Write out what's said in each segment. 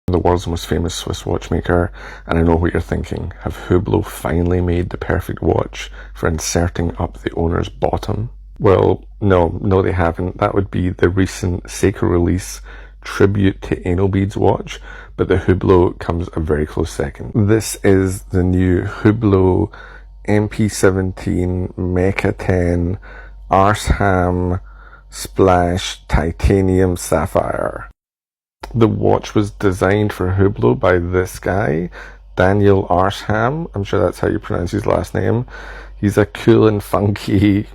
The world's most famous Swiss watchmaker, and I know what you're thinking. Have Hublot finally made the perfect watch for inserting up the owner's bottom? Well, no they haven't. That would be the recent Seika release tribute to anal beads watch, but the Hublot comes a very close second. This is the new Hublot MP17 Meca 10 Arsham Splash Titanium Sapphire. The watch was designed for Hublot by this guy, Daniel Arsham. I'm sure that's how you pronounce his last name. He's a cool and funky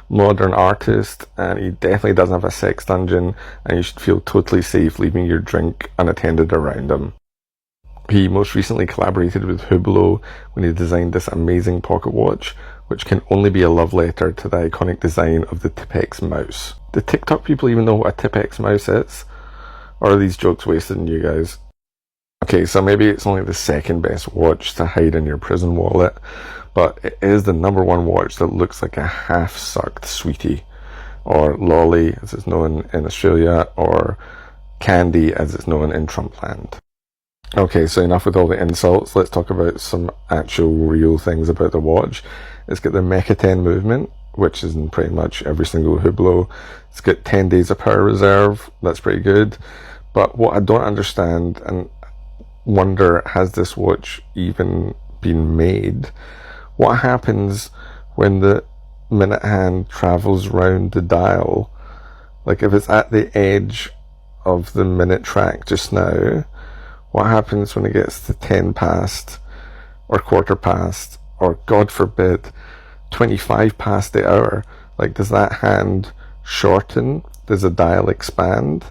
modern artist, and he definitely doesn't have a sex dungeon, and you should feel totally safe leaving your drink unattended around him. He most recently collaborated with Hublot when he designed this amazing pocket watch, which can only be a love letter to the iconic design of the Tipex mouse. Do TikTok people even know what a Tipex mouse is? Or are these jokes wasted on you guys? Okay, so maybe it's only the second best watch to hide in your prison wallet, but it is the #1 watch that looks like a half-sucked sweetie, or lolly as it's known in Australia, or candy as it's known in Trumpland. Okay, so enough with all the insults. Let's talk about some actual real things about the watch. It's got the Meca 10 movement, which is in pretty much every single Hublot. It's got 10 days of power reserve. That's pretty good. But what I don't understand and wonder, has this watch even been made? What happens when the minute hand travels round the dial? Like if it's at the edge of the minute track just now, what happens when it gets to 10 past or quarter past, or God forbid 25 past the hour? Like, does that hand shorten? Does the dial expand?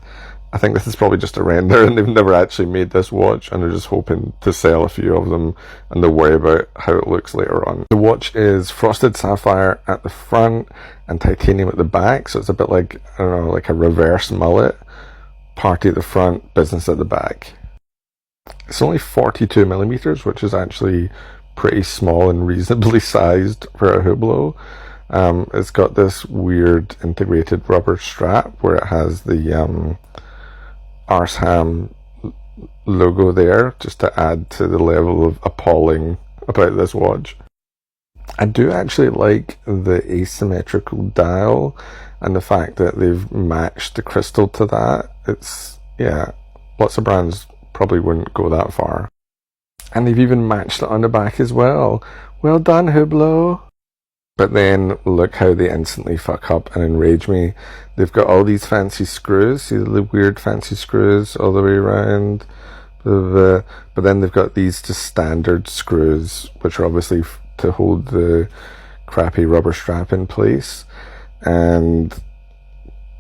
I think this is probably just a render, and they've never actually made this watch, and they're just hoping to sell a few of them, and they'll worry about how it looks later on. The watch is frosted sapphire at the front and titanium at the back, so it's a bit like, I don't know, like a reverse mullet. Party at the front, business at the back. It's only 42 millimeters, which is actually pretty small and reasonably sized for a Hublot. It's got this weird integrated rubber strap where it has the Arsham logo there, just to add to the level of appalling about this watch. I do actually like the asymmetrical dial and the fact that they've matched the crystal to that. It's, yeah, lots of brands probably wouldn't go that far. And they've even matched it on the back as well. Well done, Hublot. But then look how they instantly fuck up and enrage me. They've got all these fancy screws. See the weird fancy screws all the way around. But then they've got these just standard screws, which are obviously to hold the crappy rubber strap in place. And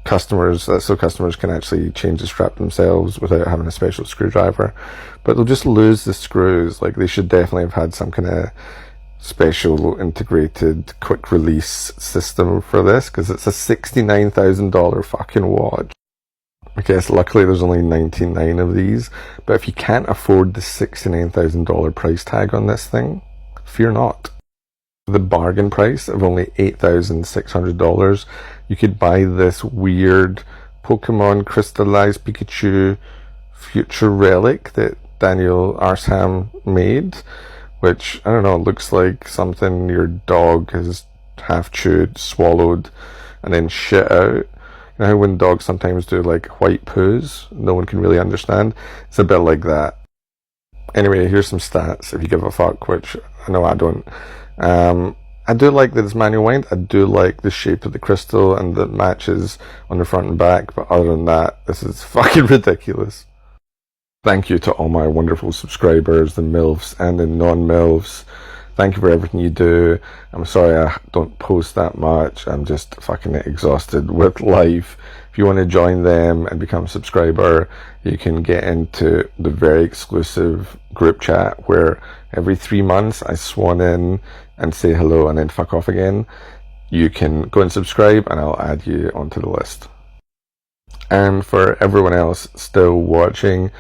customers can actually change the strap themselves without having a special screwdriver. But they'll just lose the screws. Like, they should definitely have had some kind of special integrated quick release system for this, because it's a $69,000 fucking watch. I guess luckily there's only 99 of these, but if you can't afford the $69,000 price tag on this thing, fear not. The bargain price of only $8,600, you could buy this weird Pokemon crystallized Pikachu future relic that Daniel Arsham made, which, I don't know, looks like something your dog has half chewed, swallowed, and then shit out. You know how when dogs sometimes do like white poos, no one can really understand? It's a bit like that. Anyway, here's some stats, if you give a fuck, which I know I don't. I do like that it's manual wind. I do like the shape of the crystal and the matches on the front and back, but other than that, this is fucking ridiculous. Thank you to all my wonderful subscribers, the MILFs and the non-MILFs. Thank you for everything you do. I'm sorry I don't post that much. I'm just fucking exhausted with life. If you want to join them and become a subscriber, you can get into the very exclusive group chat where every 3 months I swan in and say hello and then fuck off again. You can go and subscribe and I'll add you onto the list. And for everyone else still watching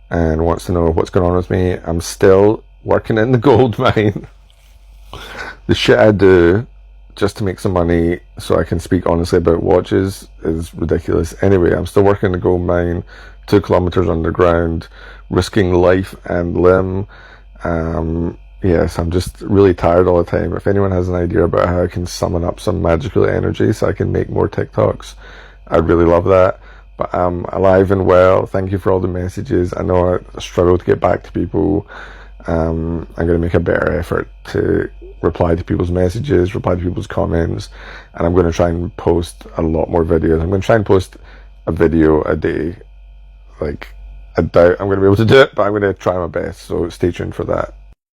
and wants to know what's going on with me, I'm still working in the gold mine. The shit I do just to make some money so I can speak honestly about watches is ridiculous. Anyway, I'm still working in the gold mine 2 kilometers underground, risking life and limb. Yes, I'm just really tired all the time. If anyone has an idea about how I can summon up some magical energy so I can make more TikToks, I'd really love that. But I'm alive and well. Thank you for all the messages. I know I struggle to get back to people. I'm going to make a better effort to reply to people's messages, reply to people's comments, and I'm going to try and post a lot more videos. I'm going to try and post a video a day. Like, I doubt I'm going to be able to do it, but I'm going to try my best, so stay tuned for that.